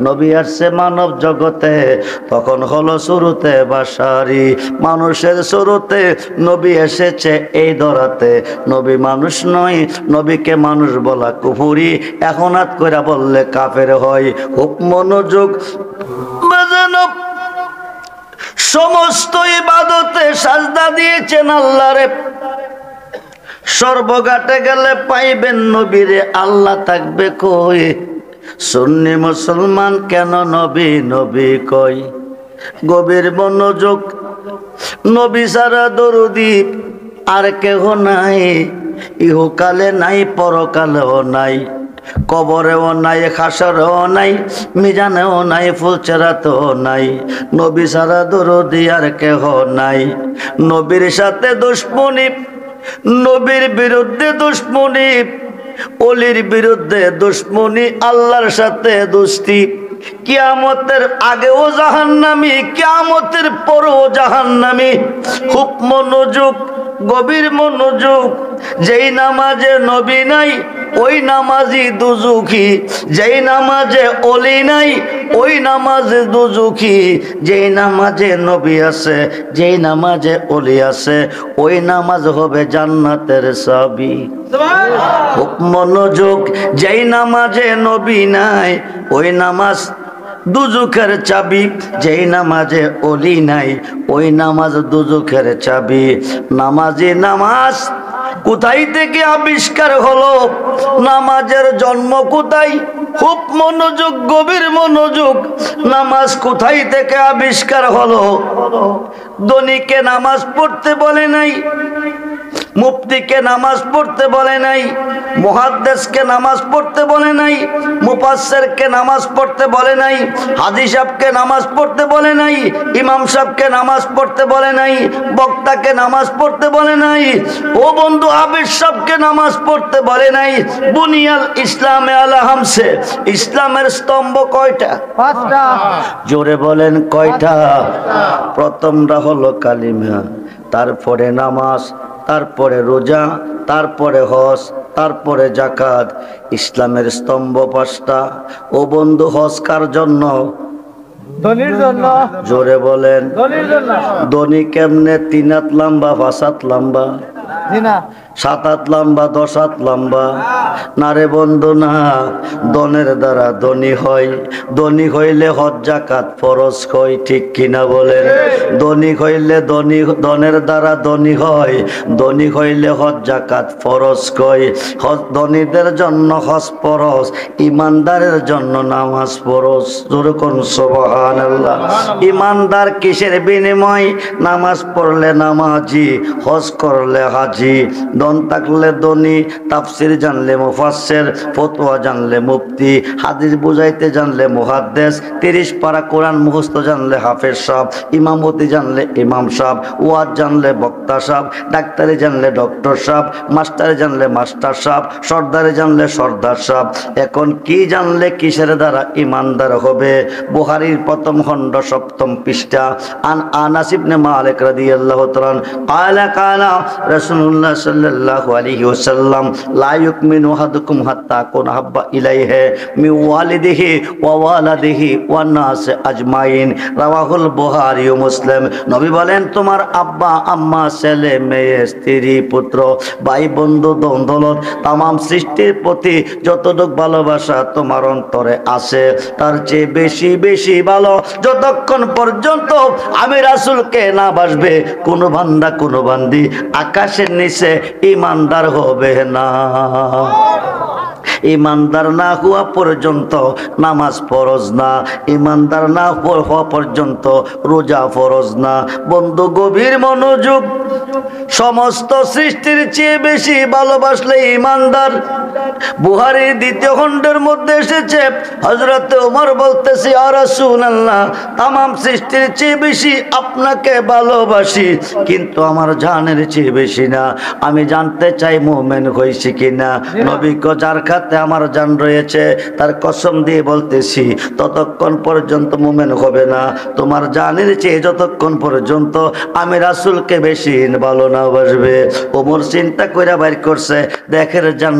নবী আসছে মানব জগতে, তখন হলো শুরুতে বাশারি, মানুষের শুরুতে নবী এসেছে এই ধরাতে। নবী মানুষ নয়, নবীকে মানুষ বলা কুফুরি, এখন হাত করে বললে কাফের হয়। খুব মনোযোগ বাজানো, সমস্ত ইবাদতে সাজদা দিয়েছেন আল্লাহরে, সর্বঘাটে গেলে পাইবেন নবীরে, আল্লাহ থাকবে কই? সুন্নি মুসলমান কেন নবী নবী কই? গভীর মনোযোগ, নবী সারা দরুদি আর কেহ নাই, ইহকালে নাই, পরকালেও নাই, কবরেও নাই, হাসরেও নাই, মিজানেও নাই, ফুলচেরাতেও নাই। নবী সারা দরুদি আর কেহ নাই। নবীর সাথে দুশ্মনী, নবীর বিরুদ্ধে দুশ্মনী, অলির বিরুদ্ধে দুশ্মনী, আল্লাহর সাথে দোস্তি। কিয়ামতের আগেও জাহান্নামী, কিয়ামতের পরেও জাহান্নামী। খুব মনোযোগ, গভীর মনোযোগ। যেই নামাজে নবী নাই ওই নামাজি দুজুখী, যেই নামাজে অলি নাই ওই নামাজে দুজুখী। যেই নামাজে নবী আছে, যেই নামাজে অলি আছে, ওই নামাজ হবে জান্নাতের চাবি। খুব মনোযোগ, যেই নামাজে নবী নাই ওই নামাজ দুজুখের চাবি, যেই নামাজে অলি নাই ওই নামাজ দুজুখের চাবি। নামাজি নামাজ কোথায় থেকে আবিষ্কার হলো? নামাজের জন্ম কোথায়? খুব মনোযোগ, গভীর মনোযোগ। নামাজ কোথায় থেকে আবিষ্কার হলো? ধনীকে নামাজ পড়তে বলে নাই, মুফতিকে নামাজ পড়তে বলে নাই, মুহাদ্দিসকে নামাজ পড়তে বলে নাই, মুফাসসিরকে নামাজ পড়তে বলে নাই, হাজী সাহেবকে নামাজ পড়তে বলে নাই, ইমাম সাহেবকে নামাজ পড়তে বলে নাই, বক্তাকে নামাজ পড়তে বলে নাই, ও বন্ধু হাফেজ সাহেবকে নামাজ পড়তে বলে নাই। বুনিয়াল ইসলামে আলা হামসে, ইসলামের স্তম্ভ কয়টা? পাঁচটা। জোরে বলেন কয়টা? প্রথমটা হলো কালিমা, তারপরে নামাজ, তারপরে রোজা, তারপরে হজ, তারপরে যাকাত। ইসলামের স্তম্ভ পাঁচটা। ও বন্ধু, হজ কার জন্য? ধনীর জন্য। জোরে বলেন। ধনীর জন্য। ধনী কেমনে? 3 হাত লম্বা, 5 হাত লম্বা, 7 হাত লম্বা, 10 হাত লম্বা? না রে বন্ধু না, ধনের দ্বারা ধনী হয়। ধনী হইলে হজ যাকাত ফরজ হয়, ঠিক কিনা বলেন? ধনী হইলে ধনের দ্বারা ধনী হয়, ধনী হইলে হজ যাকাত ফরজ হয়। ধনীদের জন্য হজ ফরজ, ইমানদারের জন্য নামাজ ফরজ। যেরকম সুবহানাল্লাহ। ইমানদার কিসের বিনিময়? নামাজ পড়লে নামাজি, হজ করলে হাজি। ধন থাকলে ধনী, তাফসির জানলে মুফাসসির, ফতোয়া জানলে মুফতি, হাদিস বুঝাইতে জানলে মুহাদ্দিস, 30 পারা কোরআন মুখস্থ জানলে হাফেজ সাহেব, ইমামতি জানলে ইমাম সাহেব, ওয়াজ জানলে বক্তা সাহেব, ডাক্তারি জানলে ডক্টর সাহেব, মাস্টারি জানলে মাস্টার সাহেব, সর্দারি জানলে সর্দার সাহেব। এখন কি জানলে কিসের দ্বারা ইমানদার হবে? বুখারীর প্রথম খণ্ড 7ম পৃষ্ঠা। আনাস ইবনে মালিক রাদিয়াল্লাহু তাআলা قال রাসূলুল্লাহ সাল্লাল্লাহু আলাইহি ওয়াসাল্লাম লা ইউমিনু আহাদুকুম হাত্তা কুনা হাব্বা ইলাইহি মিন ওয়ালিদিহি ওয়া ওয়ালাদিহি ওয়ান নাস আজমাইন। রাওয়াহুল বুখারী ও মুসলিম। নবী বলেন, তোমার আব্বা আম্মা, ছেলে মেয়ে, স্ত্রী পুত্র, ভাই বন্ধু দৌলত, তামাম সৃষ্টির প্রতি যতটুকু ভালোবাসা তোমার অন্তরে আছে, তার চেয়ে বেশি বেশি ভালো যতক্ষণ পর্যন্ত আমি রাসূলকে না বাসবে কোনো বান্দা কোনো বান্দি আকাশের নিচে ইমানদার হবে না। ইমানদার না হওয়া পর্যন্ত নামাজ ফরজ না, ইমানদার না হওয়া পর্যন্ত রোজা ফরজ না। বন্ধু গভীর মনোযোগ, সমস্ত সৃষ্টির চেয়ে বেশি ভালোবাসলে ইমানদার। বুখারীর 2য় খণ্ডের মধ্যে এসেছে, হযরত ওমর বলতেছে, ইয়া রাসূলুল্লাহ, तमाम সৃষ্টির চেয়ে বেশি আপনাকে ভালোবাসি, কিন্তু আমার জানের চেয়ে বেশি না। আমি জানতে চাই মুমিন হইছি কিনা। নবী কো যার খাতে হাতে আমার জান রয়েছে, তার কসম দিয়ে বলতেছি ততক্ষণ পর্যন্ত মুমিন হবে না তোমার জানের চেয়ে যতক্ষণ পর্যন্ত আমি রাসূলকে বেশি ভালো না বাসবে। ওমর চিন্তা কইরা বাইর করছে, দেখের জান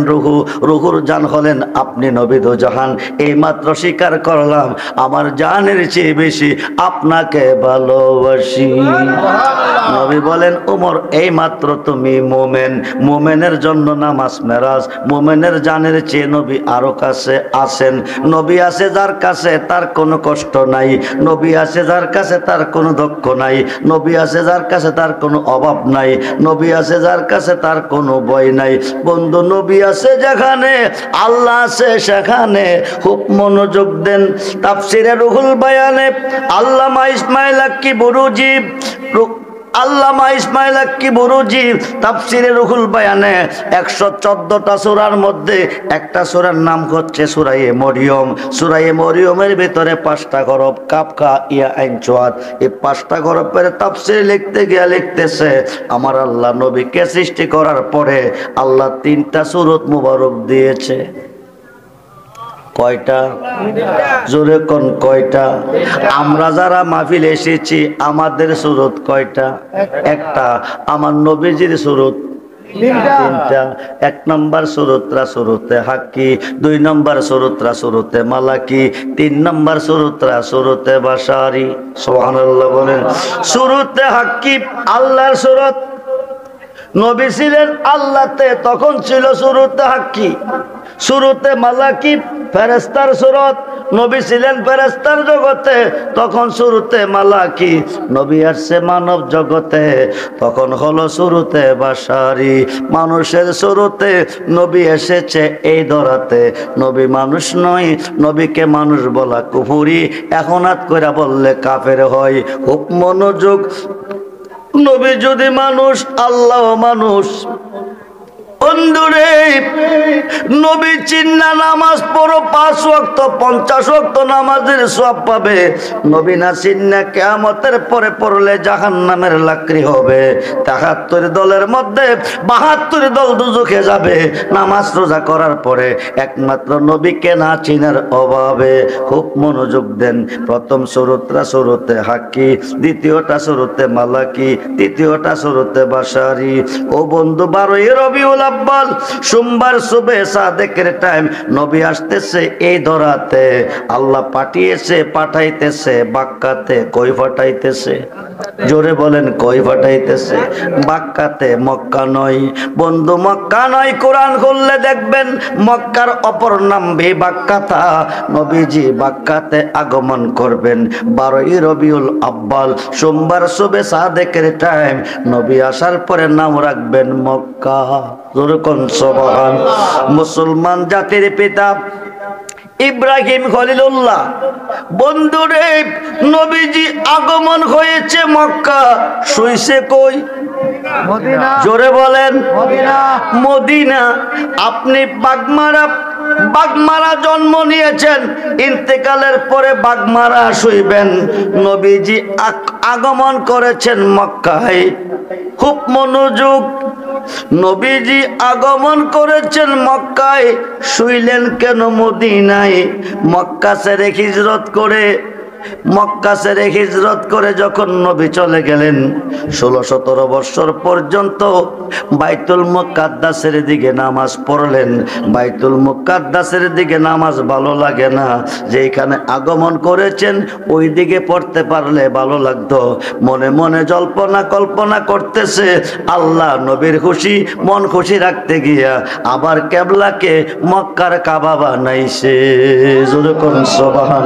রুহুর জান হলেন আপনি নবী দো জাহান, এইমাত্র স্বীকার করলাম আমার জানের চেয়ে বেশি আপনাকে ভালোবাসি। নবী বলেন ওমর এইমাত্র তুমি মোমেন, মোমেনের জন্য নামাজ মেরাজ, মোমেনের জানের চেয়ে নবী আরো কাছে আছেন। নবী আছে যার কাছে তার কোনো কষ্ট নাই, নবী আছে যার কাছে তার কোনো দুঃখ নাই, নবী আছে যার কাছে তার কোনো অভাব নাই, নবী আছে যার কাছে তার কোনো ভয় নাই। বন্ধু নবী আছে যেখানে আল্লাহ আছে সেখানে। খুব মনোযোগ দেন তাফসিরে রুহুল বায়ানে আল্লামা ইসমাইল আক্কি বুরুজি তাফসিরে রুহুল বায়ানে 114টা সূরার মধ্যে একটা সূরার নাম হচ্ছে সূরা মরিয়ম। সূরা মরিয়মের ভিতরে 5টা হরফ কাফ কা ইয়া আইন সাদ। এই 5টা হরফের তাফসির লিখতে গিয়ে লিখতেছে আমার আল্লাহ নবীকে সৃষ্টি করার পরে আল্লাহ 3টা সূরত মুবারক দিয়েছে। কয়টা? জোরে কোন কয়টা? আমরা যারা মাহফিল এসেছি আমাদের সূরত কয়টা? একটা। আমার নবীজির সূরত 3টা। 1 নম্বর সূরতরা সূরতে হাক্কি, 2 নম্বর সূরতরা সূরতে মালাকি, 3 নম্বর সূরতরা সূরতে বাশারি। সুবহানাল্লাহ বলেন। সূরতে হাক্কি আল্লাহর সূরত, নবী ছিলেন আল্লাহতে তখন ছিল সূরতে হাক্কি। সূরতে মালাকি ফেরেশতার সূরত, নবী ছিলেন ফেরেশতার জগতে তখন সূরতে মালাকি। নবী আসছে মানব জগতে তখন হলো সূরতে বাশারি। মানুষের সূরতে নবী এসেছে এই ধরাতে। নবী মানুষ নয়, নবীকে মানুষ বলা কুফরি, এখন হাত কইরা বললে কাফের হয়। খুব মনোযোগ, নবী যদি মানুষ আল্লাহ মানুষ। বন্ধুরে নবী চিন্না নামাজ পড়ো 5 ওয়াক্ত 50 ওয়াক্ত নামাজের সওয়াব পাবে। নবী না চিন্না কিয়ামতের পরে পড়লে জাহান্নামের লাকড়ি হবে। 73 দলের মধ্যে 72 দল দুজখে যাবে নামাজ রোজা করার পরে, একমাত্র নবীকে না চিনার অভাবে। খুব মনোযোগ দেন। প্রথম সূরতরা সূরতে হাক্কি, দ্বিতীয়টা সূরতে মালাকি, তৃতীয়টা সূরতে বাশারি। ও বন্ধু 12ই রবিউল আব্বাল সোমবার সুবে সাদেকের টাইম নবী আসতেছে এই ধরাতে। আল্লাহ পাঠাইতেছে বাক্কাতে। কই পাঠাইতেছে? জোরে বলেন কই পাঠাইতেছে? বাক্কাতে, মক্কা নয় বন্ধু, মক্কা নয়। কোরআন খুললে দেখবেন মক্কার অপর নাম বাক্কাতা। নবীজি বাক্কাতে আগমন করবেন 12ই রবিউল আব্বাল সোমবার সুবে সাদেকের টাইম। নবী আসার পরে নাম রাখবেন মক্কা। সুবহান। মুসলমান জাতির পিতা ইব্রাহিম খলিলুল্লাহ। বন্ধুরে নবীজি আগমন হয়েছে মক্কা, শুইছে কই? মদিনা। জোরে বলেন মদিনা। আপনি বাগমারা জন্ম নিয়েছেন, ইন্তেকালের পরে বাগমারা শুইবেন। নবীজি আগমন করেছেন মক্কায়। খুব মনোযোগ, নবীজি আগমন করেছেন মক্কায়, শুইলেন কেন মদিনায়? মক্কা ছেড়ে হিজরত করে যখন নবী চলে গেলেন 16-17 বছর পর্যন্ত বাইতুল মুকাদ্দাসের দিকে নামাজ পড়লেন। বাইতুল মুকাদ্দাসের দিকে নামাজ ভালো লাগে না, যেখানে আগমন করেছেন ওই দিকে পড়তে পারলে ভালো লাগতো। মনে মনে কল্পনা করতেছে আল্লাহ নবীর খুশি, মন খুশি রাখতে গিয়া আবার কেবলাকে মক্কার কাবা বানাইছে। জোরে কোন সুবহান।